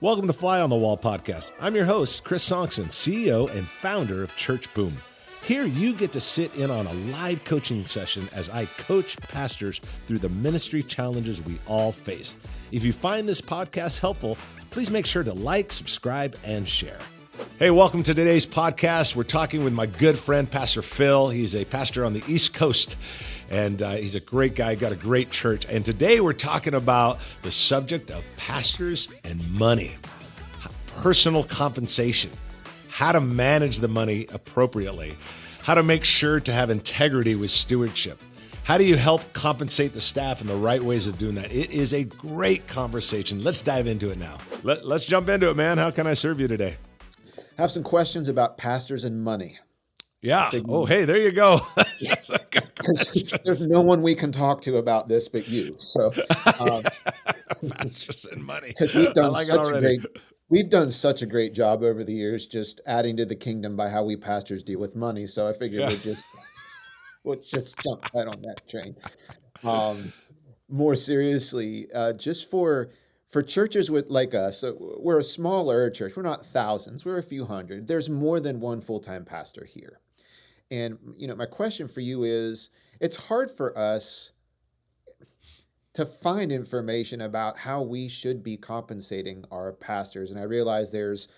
Welcome to Fly on the Wall podcast. I'm your host, Chris Sonksen, CEO and founder of Church Boom. Here you get to sit in on a live coaching session as I coach pastors through the ministry challenges we all face. If you find this podcast helpful, please make sure to like, subscribe, and share. Hey, welcome to today's podcast. We're talking with my good friend, Pastor Phil. He's a pastor on the East Coast, and he's a great guy, got a great church. And today we're talking about the subject of pastors and money, personal compensation, how to manage the money appropriately, how to make sure to have integrity with stewardship. How do you help compensate the staff in the right ways of doing that? It is a great conversation. Let's dive into it now. Let's jump into it, man. How can I serve you today? Have some questions about pastors and money. Yeah. Oh, hey, there you go. There's no one we can talk to about this but you. So, pastors and money. Because we've done such a great job over the years, just adding to the kingdom by how we pastors deal with money. So I figured we'll just jump right on that train. More seriously, just for churches like us, we're a smaller church. We're not thousands. We're a few hundred. There's more than one full-time pastor here. And, my question for you is, it's hard for us to find information about how we should be compensating our pastors. And I realize there's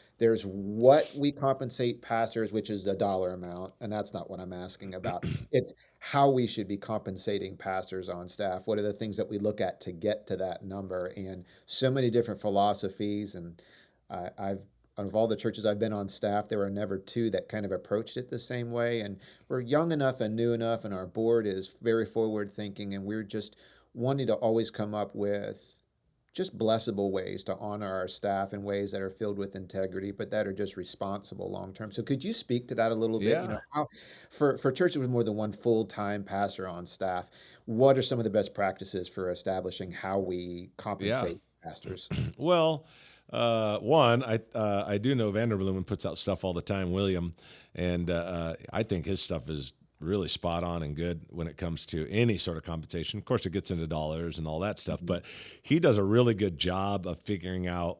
what we compensate pastors, which is a dollar amount, and that's not what I'm asking about. It's how we should be compensating pastors on staff. What are the things that we look at to get to that number? And so many different philosophies. And of all the churches I've been on staff, there were never two that kind of approached it the same way. And we're young enough and new enough, and our board is very forward thinking, and we're just wanting to always come up with just blessable ways to honor our staff in ways that are filled with integrity, but that are just responsible long term. So could you speak to that a little bit? Yeah. How for churches with more than one full-time pastor on staff, what are some of the best practices for establishing how we compensate pastors? Well, one, I do know Vanderbloemen puts out stuff all the time, William, and I think his stuff is really spot on and good when it comes to any sort of compensation. Of course, it gets into dollars and all that stuff, but he does a really good job of figuring out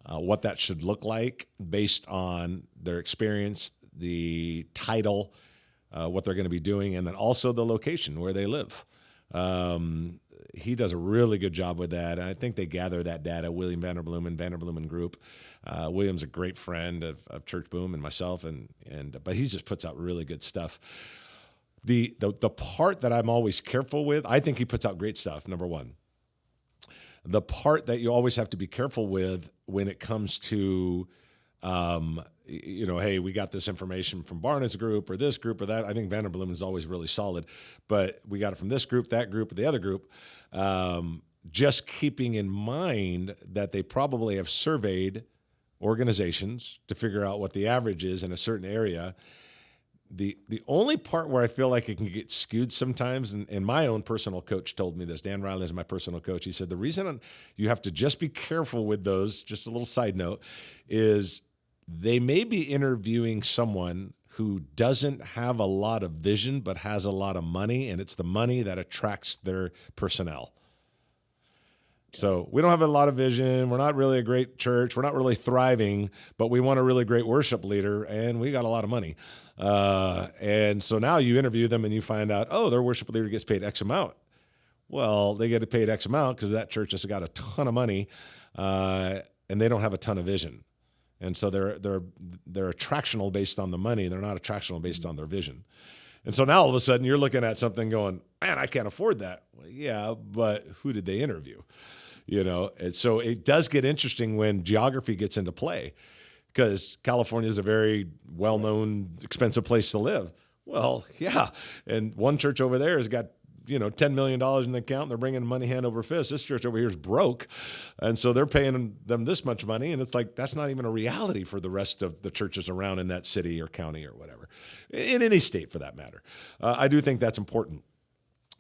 what that should look like based on their experience, the title, what they're going to be doing, and then also the location where they live. He does a really good job with that. I think they gather that data, William Vanderbloemen Group. William's a great friend of Church Boom and myself, but he just puts out really good stuff. The part that I'm always careful with, I think he puts out great stuff, number one. The part that you always have to be careful with when it comes to, hey, we got this information from Barna's group or this group or that. I think Vanderbloemen is always really solid, but we got it from this group, that group, or the other group. Just keeping in mind that they probably have surveyed organizations to figure out what the average is in a certain area. The only part where I feel like it can get skewed sometimes, and my own personal coach told me this, Dan Riley is my personal coach, he said the reason you have to just be careful with those, just a little side note, is they may be interviewing someone who doesn't have a lot of vision but has a lot of money, and it's the money that attracts their personnel. So we don't have a lot of vision. We're not really a great church. We're not really thriving, but we want a really great worship leader, and we got a lot of money. And so now you interview them and you find out, their worship leader gets paid X amount. Well, they get paid X amount because that church has got a ton of money, and they don't have a ton of vision. And so they're attractional based on the money. They're not attractional based on their vision. And so now all of a sudden you're looking at something going, man, I can't afford that. Well, yeah, but who did they interview? And so it does get interesting when geography gets into play, because California is a very well-known, expensive place to live. Well, yeah. And one church over there has got, $10 million in the account. And they're bringing money hand over fist. This church over here is broke. And so they're paying them this much money. And it's like, that's not even a reality for the rest of the churches around in that city or county or whatever, in any state for that matter. I do think that's important.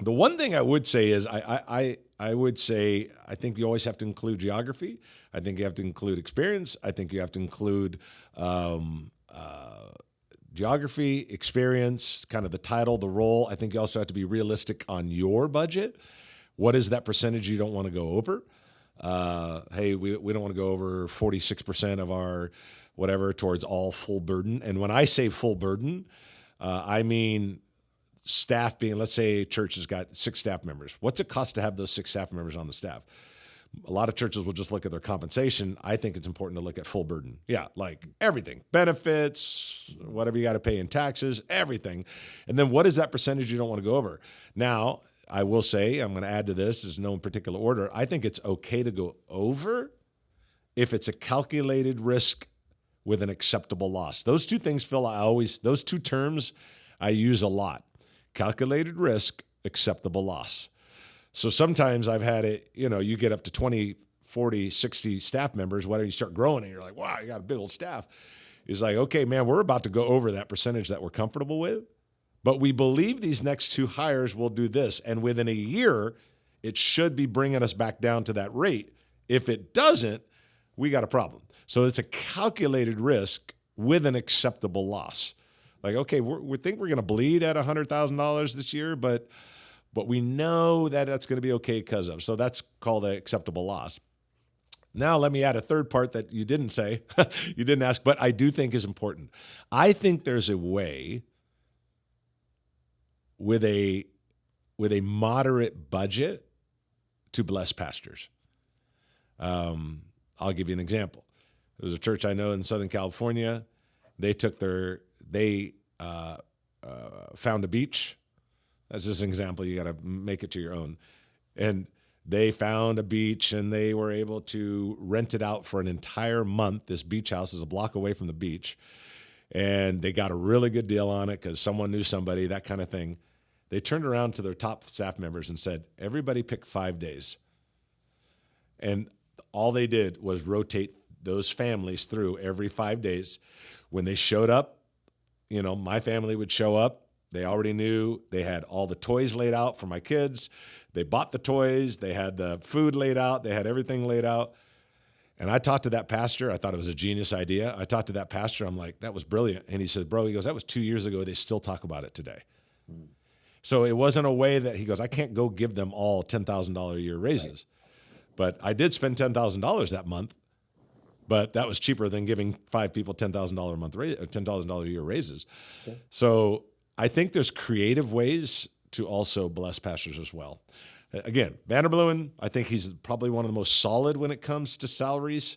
The one thing I would say is I would say I think you always have to include geography. I think you have to include experience. I think you have to include geography, experience, kind of the title, the role. I think you also have to be realistic on your budget. What is that percentage you don't want to go over? Hey, we don't want to go over 46% of our whatever towards all full burden. And when I say full burden, I mean staff being, let's say church has got 6 staff members. What's it cost to have those 6 staff members on the staff? A lot of churches will just look at their compensation. I think it's important to look at full burden. Yeah, like everything, benefits, whatever you got to pay in taxes, everything. And then what is that percentage you don't want to go over? Now, I will say, I'm going to add to this, there's no particular order. I think it's okay to go over if it's a calculated risk with an acceptable loss. Those two things, Phil, those two terms I use a lot. Calculated risk, acceptable loss. So sometimes I've had it, you get up to 20, 40, 60 staff members, whatever, you start growing and you're like, wow, you got a big old staff. It's like, okay, man, we're about to go over that percentage that we're comfortable with, but we believe these next 2 hires will do this. And within a year, it should be bringing us back down to that rate. If it doesn't, we got a problem. So it's a calculated risk with an acceptable loss. Like, okay, we think we're going to bleed at $100,000 this year, but we know that that's going to be okay because of. So that's called the acceptable loss. Now, let me add a third part that you didn't say, you didn't ask, but I do think is important. I think there's a way with a moderate budget to bless pastors. I'll give you an example. There's a church I know in Southern California. They found a beach. That's just an example. You got to make it to your own. And they found a beach and they were able to rent it out for an entire month. This beach house is a block away from the beach. And they got a really good deal on it because someone knew somebody, that kind of thing. They turned around to their top staff members and said, everybody pick 5 days. And all they did was rotate those families through every 5 days. When they showed up, my family would show up. They already knew they had all the toys laid out for my kids. They bought the toys. They had the food laid out. They had everything laid out. And I talked to that pastor. I thought it was a genius idea. I talked to that pastor. I'm like, that was brilliant. And he said, bro, that was 2 years ago. They still talk about it today. So it wasn't a way that he goes, I can't go give them all $10,000 a year raises. Right. But I did spend $10,000 that month. But that was cheaper than giving 5 people $10,000 a month, $10,000 a year raises. Sure. So I think there's creative ways to also bless pastors as well. Again, Vanderbloemen, I think he's probably one of the most solid when it comes to salaries.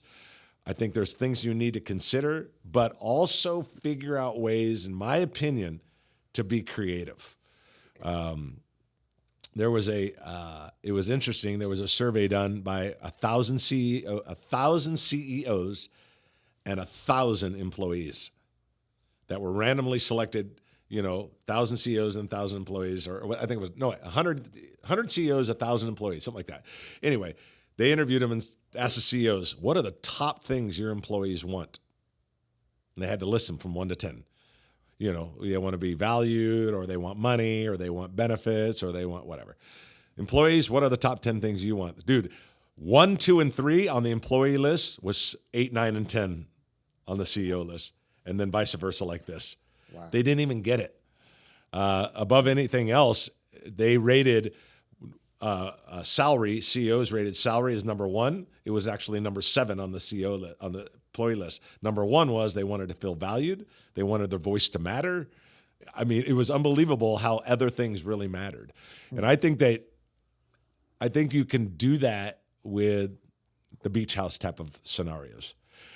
I think there's things you need to consider, but also figure out ways, in my opinion, to be creative. There was it was interesting. There was a survey done by 1,000 CEOs and 1,000 employees that were randomly selected. 1,000 CEOs and 1,000 employees, or I think it was 100 CEOs, 1,000 employees, something like that. Anyway, they interviewed them and asked the CEOs, "What are the top things your employees want?" And they had to list them from 1 to 10. They want to be valued, or they want money, or they want benefits, or they want whatever. Employees, what are the top 10 things you want? Dude, 1, 2, and 3 on the employee list was 8, 9, and 10 on the CEO list, and then vice versa like this. Wow. They didn't even get it. Above anything else, they rated salary. CEOs rated salary as number 1. It was actually number 7 on the CEO on the employee list. Number 1 was they wanted to feel valued. They wanted their voice to matter. I mean, it was unbelievable how other things really mattered. And I think you can do that with the beach house type of scenarios.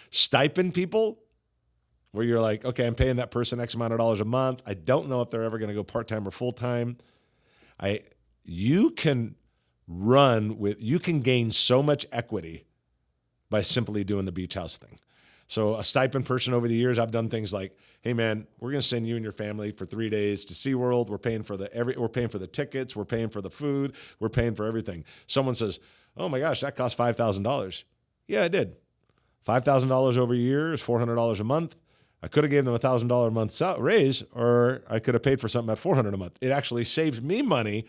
Stipend people, where you're like, okay, I'm paying that person X amount of dollars a month. I don't know if they're ever going to go part-time or full-time. You can gain so much equity by simply doing the beach house thing. So a stipend person over the years, I've done things like, hey man, we're going to send you and your family for 3 days to SeaWorld. We're paying for the tickets. We're paying for the food. We're paying for everything. Someone says, oh my gosh, that cost $5,000. Yeah, it did. $5,000 over a year is $400 a month. I could have gave them $1,000 a month raise, or I could have paid for something at $400 a month. It actually saves me money,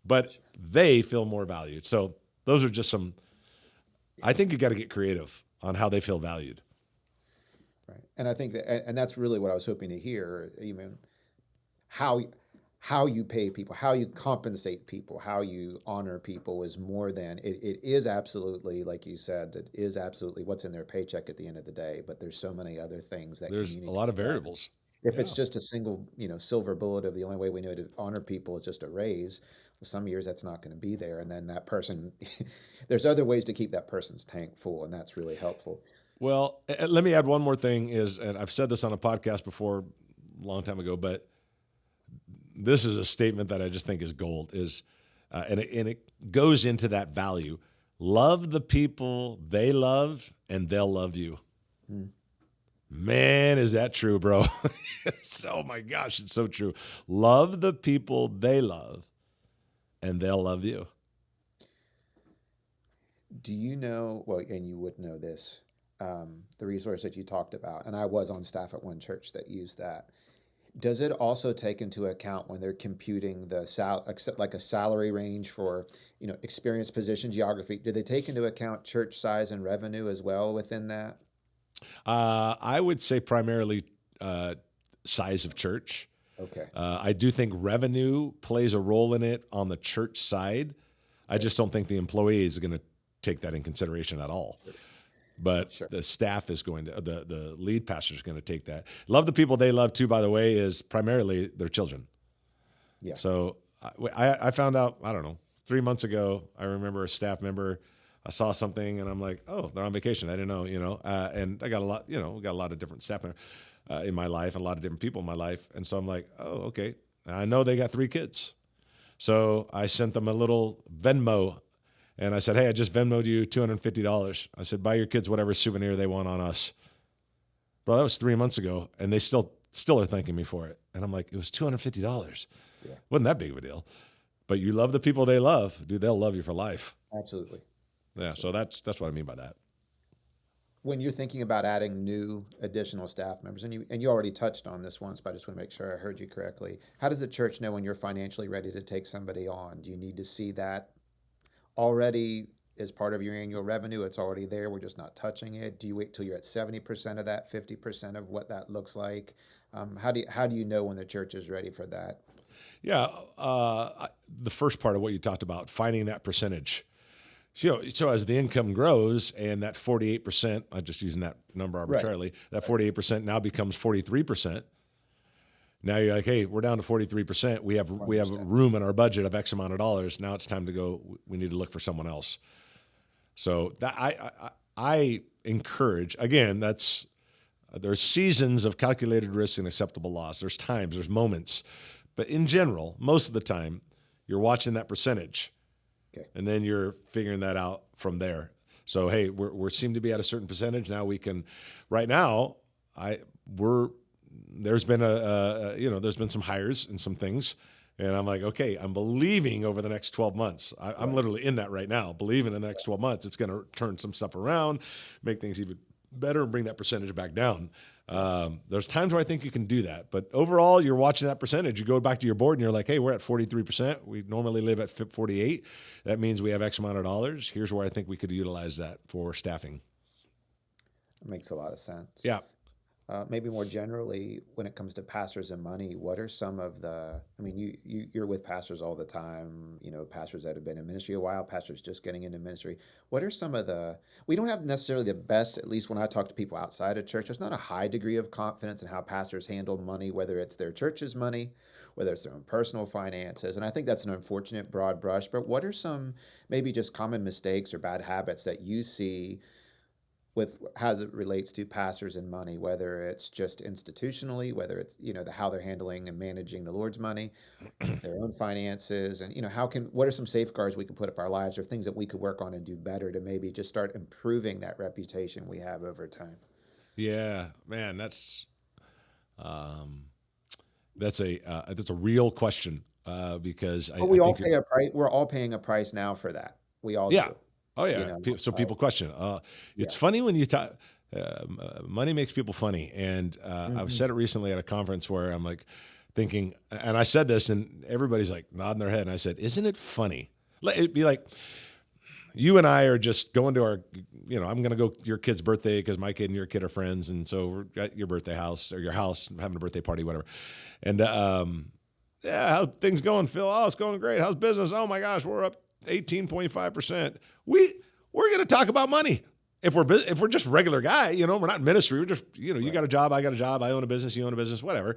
but they feel more valued. So those are just I think you got to get creative on how they feel valued. Right. And I think and that's really what I was hoping to hear. How how you pay people, how you compensate people, how you honor people is more than it is absolutely, like you said, it is absolutely what's in their paycheck at the end of the day. But there's so many other things that There's a communicate lot of that. variables. If it's Yeah. just a single, silver bullet of the only way we know to honor people is just a raise, well, some years that's not going to be there. And then that person, there's other ways to keep that person's tank full, and that's really helpful. Well, let me add one more thing and I've said this on a podcast before a long time ago, but this is a statement that I just think is gold and it goes into that value. Love the people they love and they'll love you. Mm. Man, is that true, bro? Oh my gosh, it's so true. Love the people they love and they'll love you. Do you know, well, and you would know this, the resource that you talked about, and I was on staff at one church that used that. Does it also take into account when they're computing like a salary range for, experience, position, geography? Do they take into account church size and revenue as well within that? I would say primarily size of church. Okay. I do think revenue plays a role in it on the church side. I just don't think the employee is going to take that in consideration at all. But Sure. the staff is going to, the lead pastor is going to take that. Love the people they love too, by the way, is primarily their children. Yeah. So I found out, I don't know, 3 months ago, I remember a staff member, I saw something and I'm like, oh, they're on vacation. I didn't know, and I got a lot, we got a lot of different staff in my life and a lot of different people in my life. And so I'm like, oh, okay. I know they got 3 kids. So I sent them a little Venmo and I said, hey, I just Venmoed you $250. I said, buy your kids whatever souvenir they want on us. Bro, that was 3 months ago. And they still are thanking me for it. And I'm like, it was $250. Yeah. Wasn't that big of a deal. But you love the people they love, dude, they'll love you for life. Absolutely. Yeah, so that's what I mean by that. When you're thinking about adding new additional staff members, and you already touched on this once, but I just want to make sure I heard you correctly. How does the church know when you're financially ready to take somebody on? Do you need to see that already as part of your annual revenue? It's already there. We're just not touching it. Do you wait till you're at 70% of that, 50% of what that looks like? How do you know when the church is ready for that? Yeah, the first part of what you talked about, finding that percentage. So as the income grows and that 48%, I'm just using that number arbitrarily, that 48% now becomes 43%. Now you're like, hey, we're down to 43%. We have room in our budget of X amount of dollars. Now it's time to go. We need to look for someone else. So that I encourage, again, there's seasons of calculated risk and acceptable loss. There's times, there's moments, but in general, most of the time, you're watching that percentage. Okay. And then you're figuring that out from there. So, hey, we seem to be at a certain percentage. Now we can, right now, there's been there's been some hires and some things. And I'm like, okay, I'm believing over the next 12 months. I'm literally in that right now, believing in the next 12 months, it's going to turn some stuff around, make things even better, and bring that percentage back down. There's times where I think you can do that, but overall, you're watching that percentage. You go back to your board and you're like, hey, we're at 43%. We normally live at 48. That means we have X amount of dollars. Here's where I think we could utilize that for staffing. It makes a lot of sense. Yeah. Maybe more generally, when it comes to pastors and money, what are some of you're with pastors all the time, pastors that have been in ministry a while, pastors just getting into ministry. What are some of we don't have necessarily the best, at least when I talk to people outside of church, there's not a high degree of confidence in how pastors handle money, whether it's their church's money, whether it's their own personal finances. And I think that's an unfortunate broad brush, but what are some maybe just common mistakes or bad habits that you see with as it relates to pastors and money, whether it's just institutionally, whether it's, how they're handling and managing the Lord's money, their own finances, and, what are some safeguards we can put up our lives or things that we could work on and do better to maybe just start improving that reputation we have over time? Yeah, man, that's a real question because we all pay a price. We're all paying a price now for that. We all do. Oh yeah. So people question. It's funny when you talk. Money makes people funny, and I've said it recently at a conference where I'm like thinking, and I said this, and everybody's like nodding their head, and I said, "Isn't it funny?" It'd be like you and I are just going to our, I'm going to go to your kid's birthday because my kid and your kid are friends, and so we're at your birthday house or your house having a birthday party, whatever, and Yeah, how things going, Phil? Oh, it's going great. How's business? Oh my gosh, we're up 18.5%. We're going to talk about money. If we're just regular guy, we're not in ministry. We're just, you got a job, I got a job, I own a business, you own a business, whatever.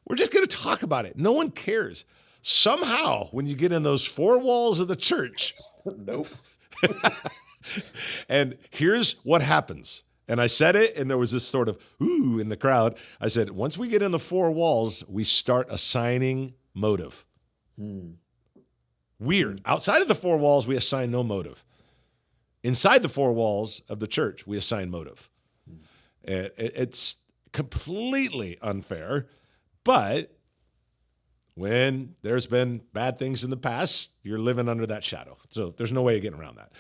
We're just going to talk about it. No one cares. Somehow, when you get in those four walls of the church, Nope. and here's what happens. And I said it, and there was this sort of ooh in the crowd. I said, once we get in the four walls, we start assigning motive. Weird. Outside of the four walls, we assign no motive. Inside the four walls of the church, we assign motive. It's completely unfair, but when there's been bad things in the past, you're living under that shadow. So there's no way of getting around that.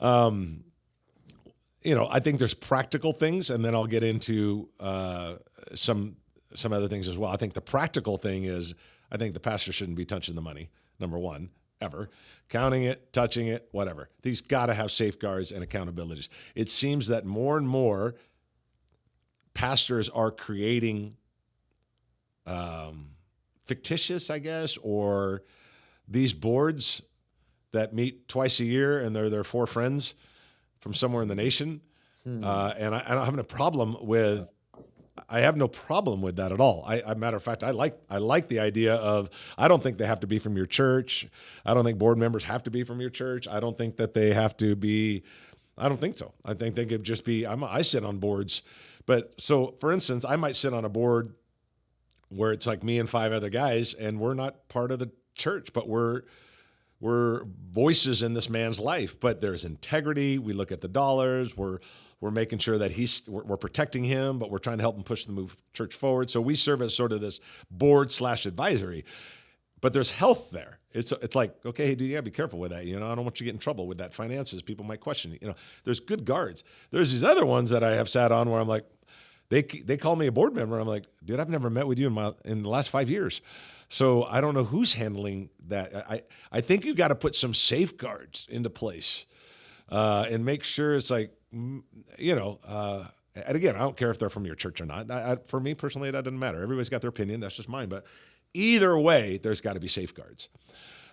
Yeah. I think there's practical things, and then I'll get into some other things as well. I think the practical thing is, I think the pastor shouldn't be touching the money, number one, ever. Counting it, touching it, whatever. He's got to have safeguards and accountabilities. It seems that more and more pastors are creating fictitious, I guess, or these boards that meet twice a year, and they're their four friends from somewhere in the nation. And I don't have a problem with. I have no problem with that at all. Matter of fact, I like the idea of. I don't think they have to be from your church. I don't think board members have to be from your church. I don't think that they have to be. I don't think so. I think they could just be. I sit on boards, but so for instance, I might sit on a board where it's like me and five other guys, and we're not part of the church, but we're voices in this man's life. But there's integrity. We look at the dollars. We're making sure that we're protecting him, but we're trying to help him push the church forward. So we serve as sort of this board/advisory, but there's health there. It's like, okay, hey, dude, you gotta be careful with that. I don't want you to get in trouble with that finances. People might question you. There's good guards. There's these other ones that I have sat on where I'm like, they call me a board member. I'm like, dude, I've never met with you in the last 5 years. So I don't know who's handling that. I think you got to put some safeguards into place and make sure it's like, and again, I don't care if they're from your church or not. For me personally, that doesn't matter. Everybody's got their opinion. That's just mine. But either way, there's got to be safeguards.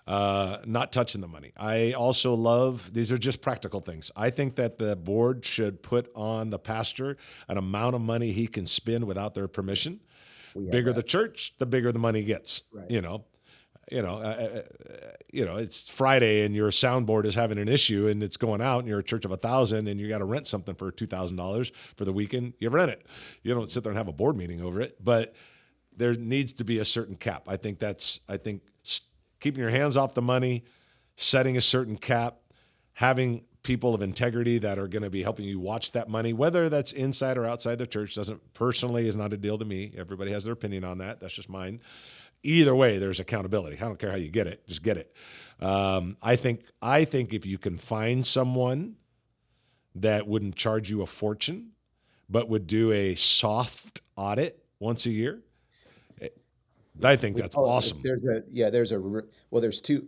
Not touching the money. I also love, these are just practical things. I think that the board should put on the pastor an amount of money he can spend without their permission. Bigger the church, the bigger the money gets. Right. It's Friday and your soundboard is having an issue and it's going out and you're a church of 1,000 and you got to rent something for $2,000 for the weekend. You rent it. You don't sit there and have a board meeting over it, but there needs to be a certain cap. I think keeping your hands off the money, setting a certain cap, having people of integrity that are going to be helping you watch that money, whether that's inside or outside the church, is not a deal to me. Everybody has their opinion on that. That's just mine. Either way, there's accountability. I don't care how you get it, just get it. I think if you can find someone that wouldn't charge you a fortune, but would do a soft audit once a year, I think that's awesome. There's two,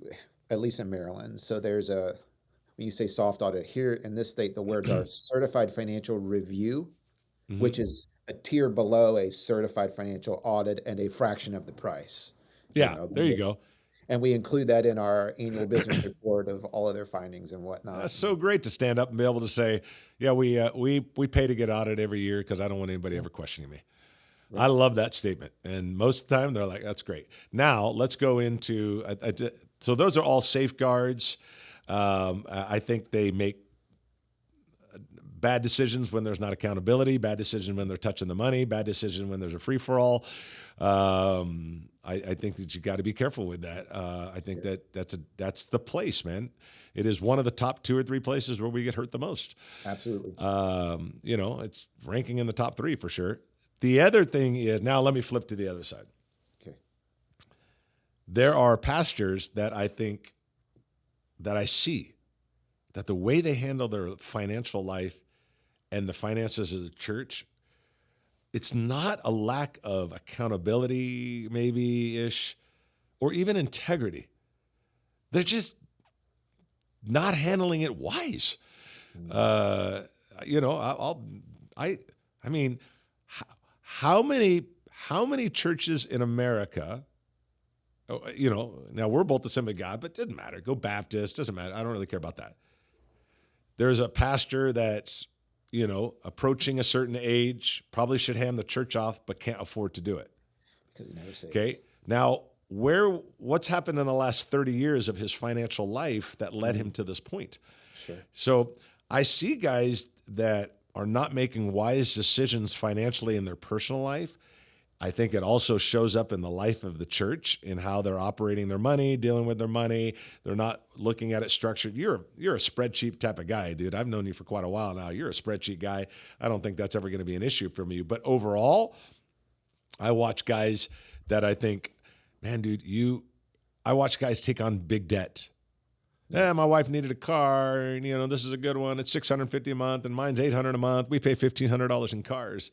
at least in Maryland. So when you say soft audit here in this state, the words are certified financial review, which is a tier below a certified financial audit and a fraction of the price. Yeah, there you go. And we include that in our annual business report of all of their findings and whatnot. That's so great to stand up and be able to say, yeah, we pay to get audited every year because I don't want anybody ever questioning me. Right. I love that statement. And most of the time they're like, that's great. Now let's go into, so those are all safeguards. I think they make bad decisions when there's not accountability, bad decision when they're touching the money, bad decision when there's a free-for-all. I think that you got to be careful with that. I think that's the place, man. It is one of the top 2 or 3 places where we get hurt the most. Absolutely. It's ranking in the top 3 for sure. The other thing is, now let me flip to the other side. Okay. There are pastors that I think that I see that the way they handle their financial life and the finances of the church, it's not a lack of accountability, maybe-ish, or even integrity. They're just not handling it wise. How many churches in America now we're both the Assembly of God, but it doesn't matter. Go Baptist, doesn't matter. I don't really care about that. There's a pastor that's, approaching a certain age, probably should hand the church off, but can't afford to do it. Because he never saved. Okay. Now, what's happened in the last 30 years of his financial life that led him to this point? Sure. So I see guys that are not making wise decisions financially in their personal life. I think it also shows up in the life of the church in how they're operating their money, dealing with their money. They're not looking at it structured. You're a spreadsheet type of guy, dude. I've known you for quite a while now. You're a spreadsheet guy. I don't think that's ever going to be an issue for you. But overall, I watch guys that I think, man, dude, I watch guys take on big debt. Yeah, my wife needed a car, and this is a good one. It's $650 a month, and mine's $800 a month. We pay $1,500 in cars.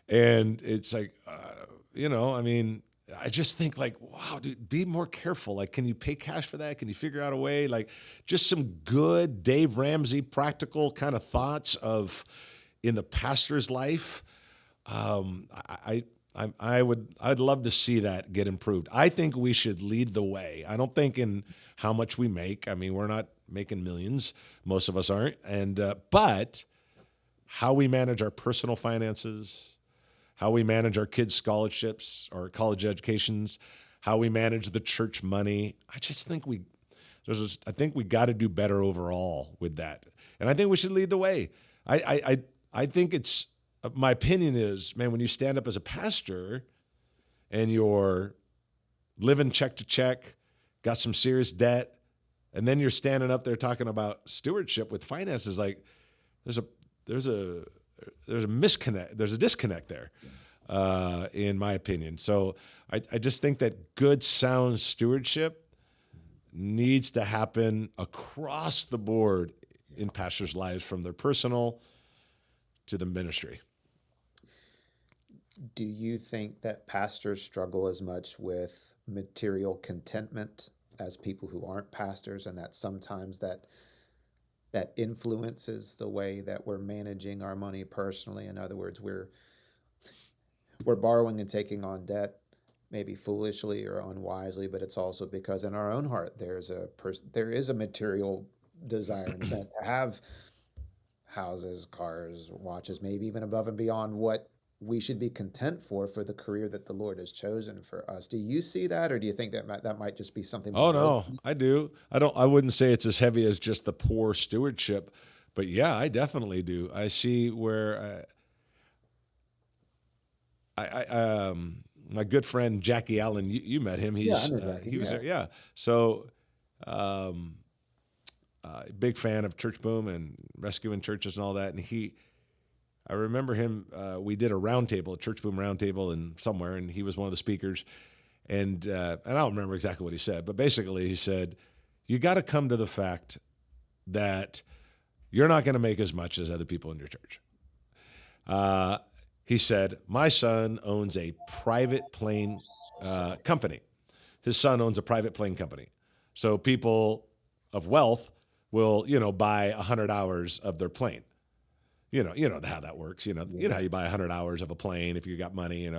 And it's like, I just think like, wow, dude, be more careful. Like, can you pay cash for that? Can you figure out a way? Like, just some good Dave Ramsey practical kind of thoughts of in the pastor's life. I'd love to see that get improved. I think we should lead the way. I don't think in how much we make. I mean, we're not making millions. Most of us aren't. But how we manage our personal finances, how we manage our kids' scholarships or college educations, how we manage the church money. I just think we got to do better overall with that. And I think we should lead the way. I think my opinion is, man, when you stand up as a pastor and you're living check to check, got some serious debt, and then you're standing up there talking about stewardship with finances, like there's a misconnect. There's a disconnect there, in my opinion. So I just think that good, sound stewardship needs to happen across the board in pastors' lives, from their personal to the ministry. Do you think that pastors struggle as much with material contentment as people who aren't pastors, and that sometimes that influences the way that we're managing our money personally? In other words, we're borrowing and taking on debt, maybe foolishly or unwisely, but it's also because in our own heart there is a material desire to have houses, cars, watches, maybe even above and beyond what we should be content for the career that the Lord has chosen for us. Do you see that, or do you think that might just be something? Oh no, I do. I wouldn't say it's as heavy as just the poor stewardship, but yeah, I definitely do. I see where my good friend Jackie Allen, you met him. He was there. Yeah. So, big fan of Church Boom and rescuing churches and all that. And I remember him, we did a Church Boom roundtable somewhere, and he was one of the speakers. And I don't remember exactly what he said, but basically he said, you got to come to the fact that you're not going to make as much as other people in your church. He said, my son owns a private plane company. His son owns a private plane company. So people of wealth will, buy 100 hours of their plane. You know how that works. You know how you buy 100 hours of a plane if you got money.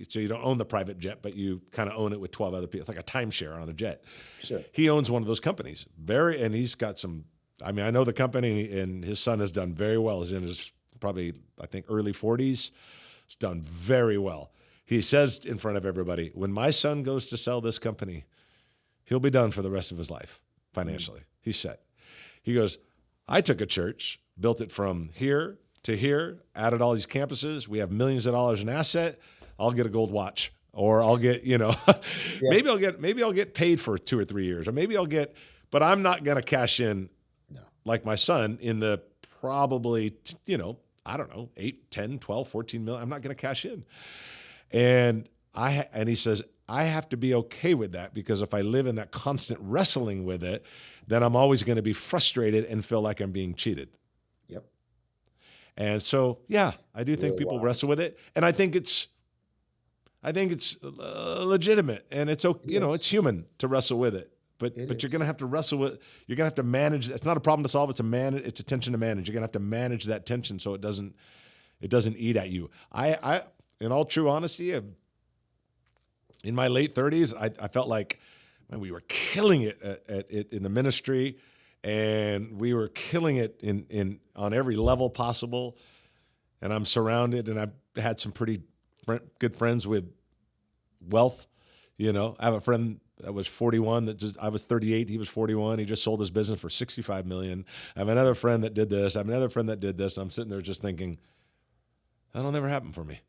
So you don't own the private jet, but you kind of own it with 12 other people. It's like a timeshare on a jet. Sure. He owns one of those companies. And he's got some. I mean, I know the company, and his son has done very well. He's in his probably, I think, early 40s. It's done very well. He says in front of everybody, when my son goes to sell this company, he'll be done for the rest of his life financially. He's set. He goes, I took a church, built it from here to here, added all these campuses. We have millions of dollars in asset. I'll get a gold watch, or I'll get, maybe I'll get paid for 2 or 3 years, or maybe but I'm not going to cash in like my son in the probably, I don't know, 8, 10, 12, 14 million. I'm not going to cash in. And he says, I have to be okay with that, because if I live in that constant wrestling with it, then I'm always going to be frustrated and feel like I'm being cheated. Yep. And so, yeah, I do think people wrestle with it, and I think it's legitimate, and it's okay. It's human to wrestle with it. But you're going to have to wrestle with. You're going to have to manage. It's not a problem to solve. It's a tension to manage. You're going to have to manage that tension so it doesn't eat at you. I in all true honesty, in my late 30s, I felt like, man, we were killing it in the ministry, and we were killing it on every level possible. And I'm surrounded, and I've had some pretty good friends with wealth. You know, I have a friend that was 41 I was 38. He was 41. He just sold his business for $65 million. I have another friend that did this. I have another friend that did this. I'm sitting there just thinking, that'll never happen for me.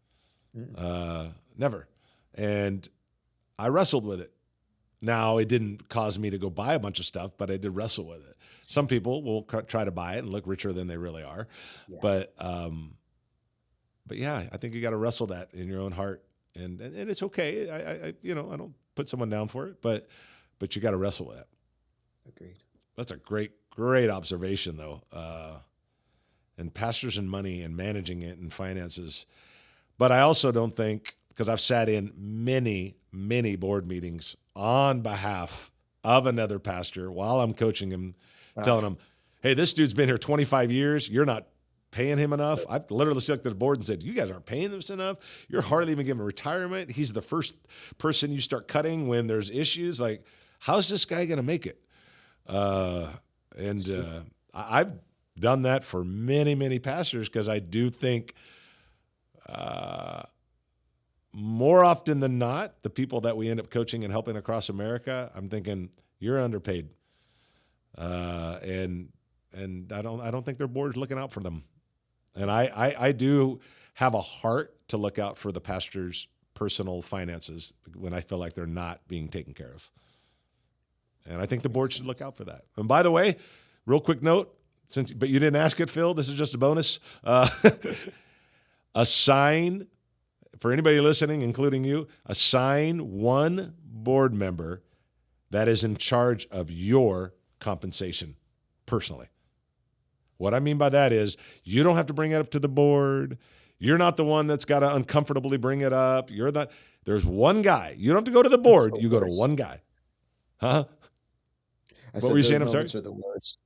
Never. And I wrestled with it. Now, it didn't cause me to go buy a bunch of stuff, but I did wrestle with it. Some people will try to buy it and look richer than they really are. Yeah. But yeah, I think you got to wrestle that in your own heart. And it's okay. I don't put someone down for it, but you got to wrestle with that. Agreed. That's a great observation, though. And pastors and money and managing it and finances. But I also don't think, because I've sat in many, many board meetings on behalf of another pastor while I'm coaching him, telling him, hey, this dude's been here 25 years. You're not paying him enough. I've literally stuck to the board and said, you guys aren't paying this enough. You're hardly even giving him retirement. He's the first person you start cutting when there's issues. Like, how's this guy going to make it? I've done that for many, many pastors, because I do think more often than not, the people that we end up coaching and helping across America, I'm thinking, you're underpaid. And I don't think their board's looking out for them. And I do have a heart to look out for the pastor's personal finances when I feel like they're not being taken care of. And I think the board should look out for that. And by the way, real quick note, but you didn't ask it, Phil, this is just a bonus. Assign, for anybody listening, including you, assign one board member that is in charge of your compensation personally. What I mean by that is, you don't have to bring it up to the board. You're not the one that's got to uncomfortably bring it up. There's one guy. You don't have to go to the board. You go to one guy. Huh? What were you saying? I'm sorry? Are the worst.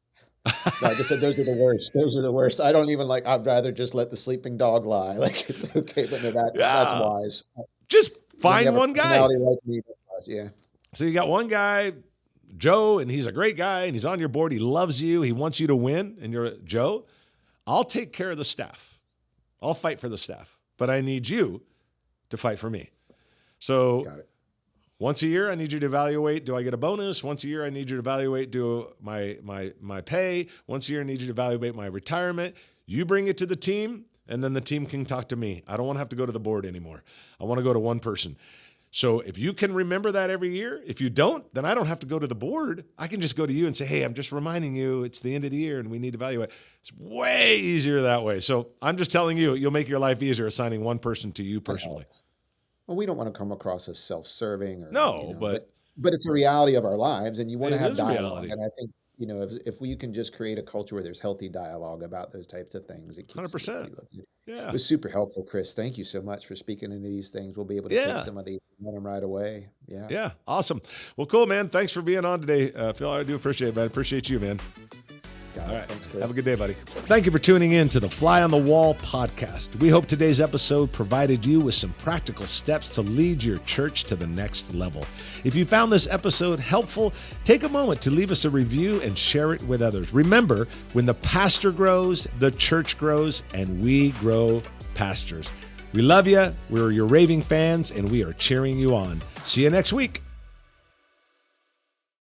No, I just said those are the worst. Those are the worst. I don't even I'd rather just let the sleeping dog lie. Like, it's okay, but no, that's wise. Just find one guy. Like me, yeah. So you got one guy, Joe, and he's a great guy, and he's on your board. He loves you. He wants you to win, and you're Joe. I'll take care of the staff. I'll fight for the staff, but I need you to fight for me. So once a year, I need you to evaluate, do I get a bonus? Once a year, I need you to evaluate, do my pay. Once a year, I need you to evaluate my retirement. You bring it to the team, and then the team can talk to me. I don't want to have to go to the board anymore. I want to go to one person. So if you can remember that every year, if you don't, then I don't have to go to the board. I can just go to you and say, hey, I'm just reminding you it's the end of the year and we need to evaluate. It's way easier that way. So I'm just telling you, you'll make your life easier assigning one person to you personally. Well, we don't want to come across as self-serving. But it's a reality of our lives, and you want to have dialogue. Reality. And I think, if we can just create a culture where there's healthy dialogue about those types of things, it keeps 100%. Yeah. It was super helpful, Chris. Thank you so much for speaking into these things. We'll be able to take some of these and run them right away. Yeah. Yeah. Awesome. Well, cool, man. Thanks for being on today. Phil, I do appreciate it, man. I appreciate you, man. All right. Thanks, Chris. Have a good day, buddy. Thank you for tuning in to the Fly on the Wall podcast. We hope today's episode provided you with some practical steps to lead your church to the next level. If you found this episode helpful, take a moment to leave us a review and share it with others. Remember, when the pastor grows, the church grows, and we grow pastors. We love you. We're your raving fans, and we are cheering you on. See you next week.